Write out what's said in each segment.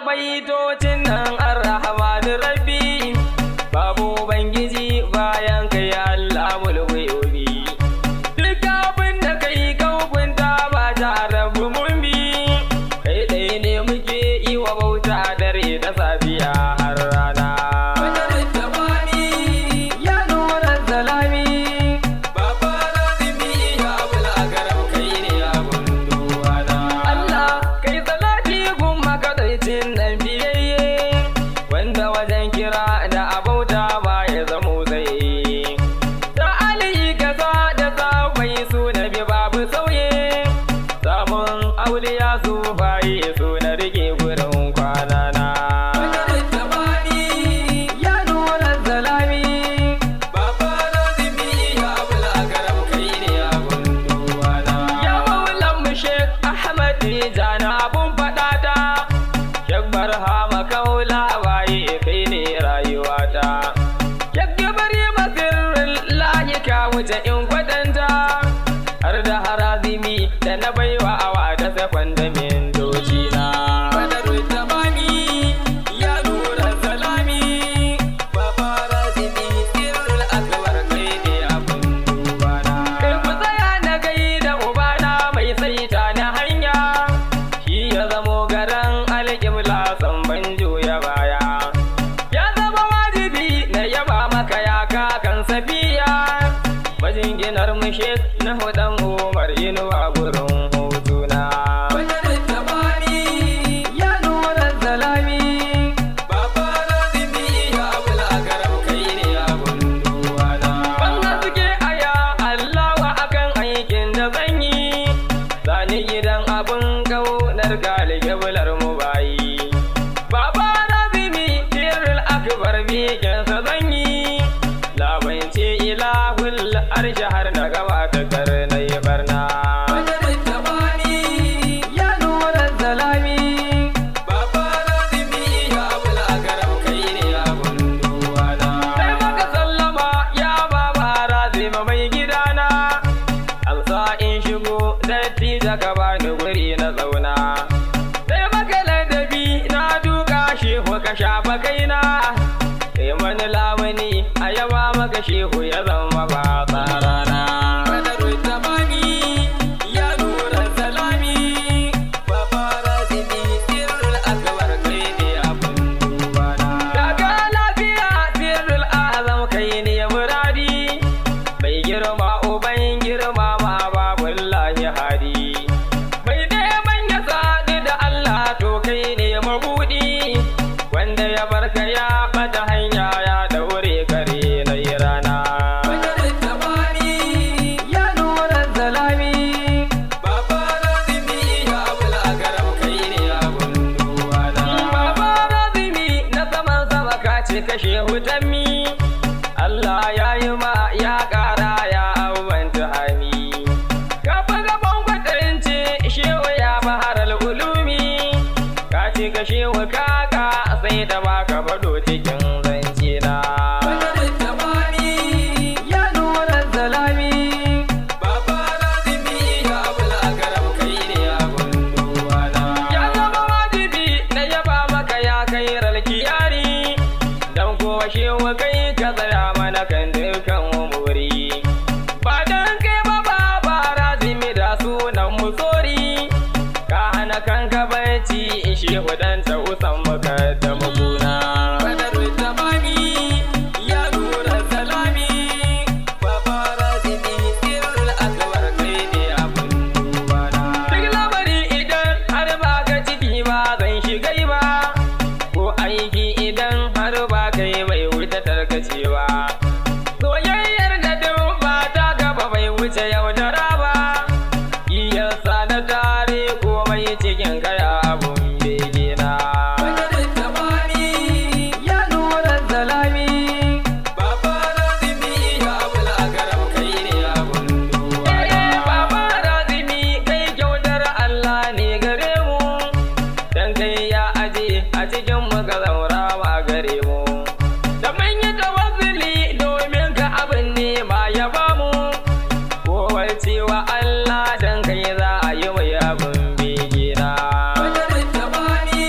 baitocin nan ar-rahman rabbi babu ubangiji bayan kai Allah mulwiyobi duk abin da kai kaukunta ba ta rabu mun bi kai dai ne muke yi wa bauta dare da safiya har rana wuce in kwatanta har da harazimi da na baiwa awa da sakon da mintoci na badaru tamami ya nura salami baba harazimi sirrul akbar kai ne abun dubana kai ku tsaya na gai da ubana mai saita na hanya shi ya zamo garan alƙibla san ban juya baya ya zama wajibi na yaba maka ya kakan safiya majinginar mushe na hudan umar inuwa gurin hutuna wajen tamani ya nura zalami baba razimi ya abula garam kai ne abun duwana banga suke aya allawa akan aikin da zan yi zani gidan abun kaunar galige bular mu bayi baba razimi sirrul akbar bikin sa zan yi labance ilahul arshi har na gaba ta karnai barna wajen tamani ya nura zalami baba razimi ya abula garam kai ne abun duwana sai maka sallama ya baba razima mai gidana amsa in shigo datti daga bani guri na zauna sai maka ladabi na duka shehu ka shafa kaina sai mani lamani a yaba maka shehu ya zama ba tsarana badaru tamami ya nura salami baba razimi sirrul akbar kai ne abun dubana daga lafiya sirrul azam kai ne muradi bai girma uban girma ma babullahi hadi bai neman ya sadu da Allah to kai ne mabudi wanda ya barka ya bata hanya ya daure kare na rana wajen tamani ya nura zalami baba razimi ya abula garam kai ne abun duwana baba razimi na saman sama ka ce kashe hutanmi Allah ya yi ma ya kara ya abubuwan hami ka fi gaban kwatance shewa ya baharar ulumi ka ce kashe kaka sai da baka bado cikin zance na wajen tamani ya nura zalami baba razimi ya abula garam kai ne abun duwana ya zama wajibi na yaba maka ya kai ralkiyari dan kowa shewa kai ka tsaya mana kan dukan umuri ba dan kai ba baba razimi da sunan musori ka hana kanka bacci shehu dan ta usan maka da maguna badaru tamami ya nura salami baba razimi sirrul akbar kai ne abun dubana duk labari idan har ba ka ciki ba zan shigai ba ko aiki idan har ba kai bai wuce tarkacewa soyayyar da duk ba ta gaba bai wuce yaudara ba iyasa na tare komai cikin kaya abun begina wajen tamani ya nura zalami baba razimi ya abula garam kai ne abun duwana baba razimi kai kyautar Allah ne gare mu dan kai ya aje a cikin muka zaurawa gare mu da mun yi tawassuli domin ka abin ne ma ya bamu ko cewa Allah dan kai za a yi mai abun begina wajen tamani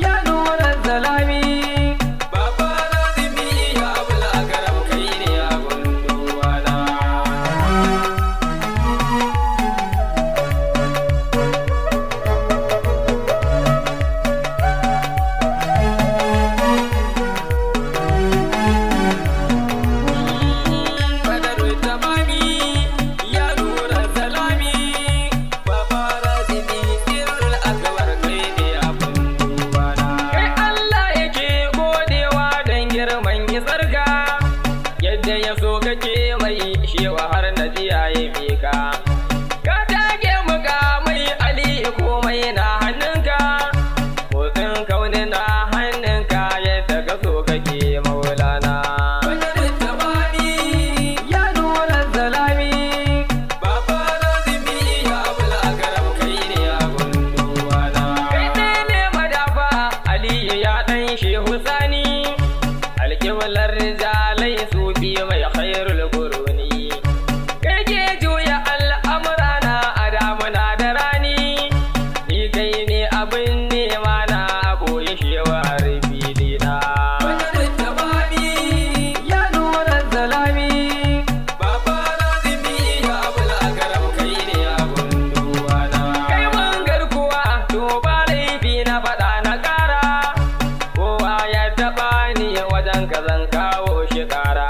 ya kai ne abin nema na boye shewar fili na. Wajen tamami ya nuna zalami, Baba Razimi ya bula garam kai ne abin duba na. Kai mun garkuwa to ba laifi na faɗa na ƙara, kowa ya taɓa ni wajen ka zan kawo shi ƙara.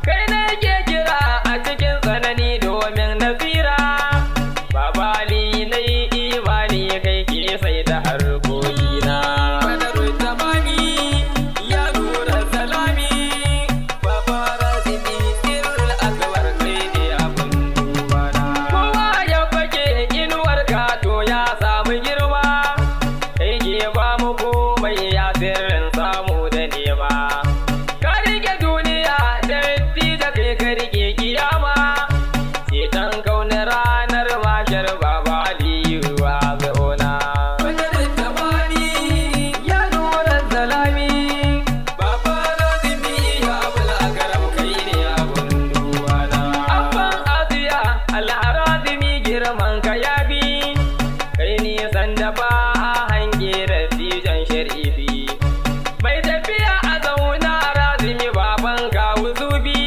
Kai ne ke kira a cikin tsanani domin nasira, Baba Ali na yi imani kai ke sai da harkokina. Badarul tamami ya nura salami, Baba Razimi sirrul akbar kai ne abin duba na. Kowa ya fake inuwar ka to ya samu girma, kai ke ba mu komai ya sirrin samu da nema. Ka rike duniya da da kai ka rike kiyama, ceton kaunar ranar mashar Baba Aliyu a zauna. Wajen tamami ya nura zalami, Baba Razimi ya bula garam kai ne abin duba na. Abban Asiya Al-Harazimi girman ka ya bi, kai nisan da ba a hange da tijan sharifi. Mai tafiya a zauna Razimi baban kawu zubi,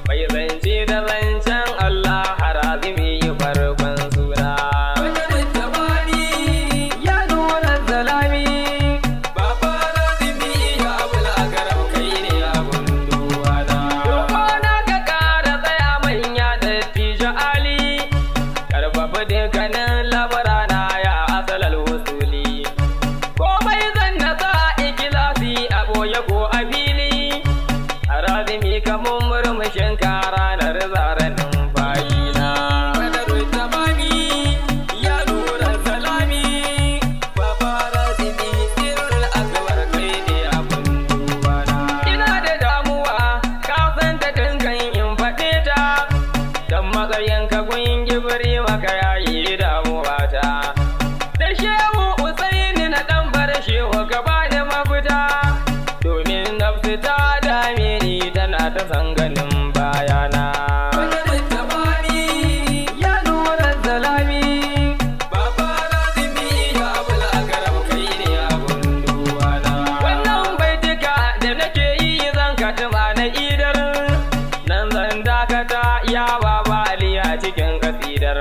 mai zance da zancen Allah Razimi yi farkon suna. Wajen tamami ya nuna zalami, Baba Razimi ya bula garam kai ne abin duba na. Dukwana ka ƙara tsaya manya da tijo Ali, karfafa dukkanin labarana ya asalal wasuli. Komai zan nasa ikilasi a boye ko a fili, Razimi kamun murmushin ka ranar zaren numfashina. Badarul tamami ya nura salami, Baba Razimi sirrul akbar kai ne abin duba na. Ina da damuwa ka san ta kankan in faɗe ta, dan matsayin ka gun gibiri maka yayi damuwa ta. Da shehu Usaini na ɗan bar shehu gaba da mafita, domin nafsu ta dame ni tana ta san ganin bayana. Wajen tamami ya nura zalami, Baba Razimi ya bula garam kai ne abin duba na. Wannan baitika da nake yi zan katima na idar, nan zan dakata ya Baba Ali a cikin kasidar.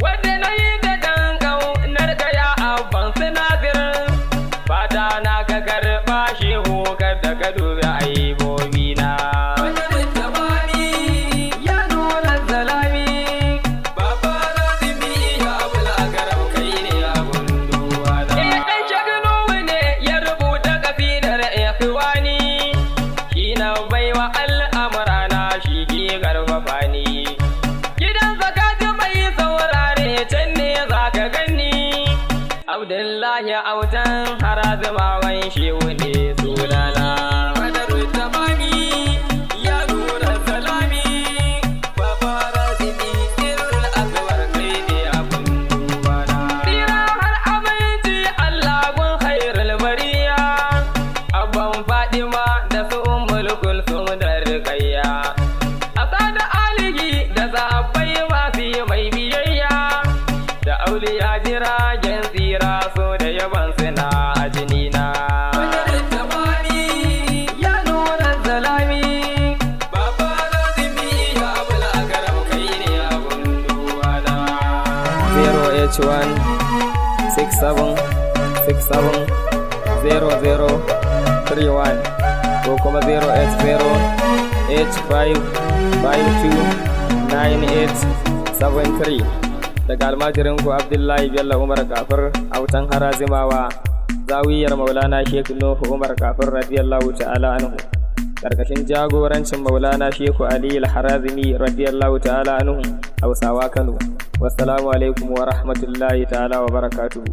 Wanda na yi da ɗan ƙaunar ka ya abban sinafir, fata na ka karɓa shehu kada ka dubi aibobina. Wajen tamami ya nuna zalami, Baba Razimi ya bula garam kai ne abin duba na. Ɗan shaginu ne ya rubuta kasidar ikhwani, shi na baiwa al'amurana shi ke karfafa ni. Gidan zakati mai saurare can ne za ka gani, Abdullahi autan Harazimawan shehu ne sunana. Badarul tamami ya nura salami, Baba Razimi sirrul akbar kai ne abin duba na. Tsira har aminci Allah gun khairul bariya, abban Fatima da su Ummul Kulsum da Ruqayya, asada alihi da sahabbai masu yi mai biyayya, da auliya jiragen tsira so da yaban suna a jinina. Wajen tamami ya nuna zalami, Baba Razimi ya bula garam kai ne abin duba na. 081 67 67 0031 ko kuma 080 85529873 daga almajirinku Abdullahi Bello Umar Kafir autan Harazimawa, zawiyar Maulana Sheikh Nuhu Umar Kafir radiyallahu ta'ala anhu, karkashin jagorancin Maulana Sheikh Ali Al-Harazimi radiyallahu ta'ala anhu, Hausawa Kano. Wassalamu alaikum wa rahmatullahi ta'ala wa barakatuhu.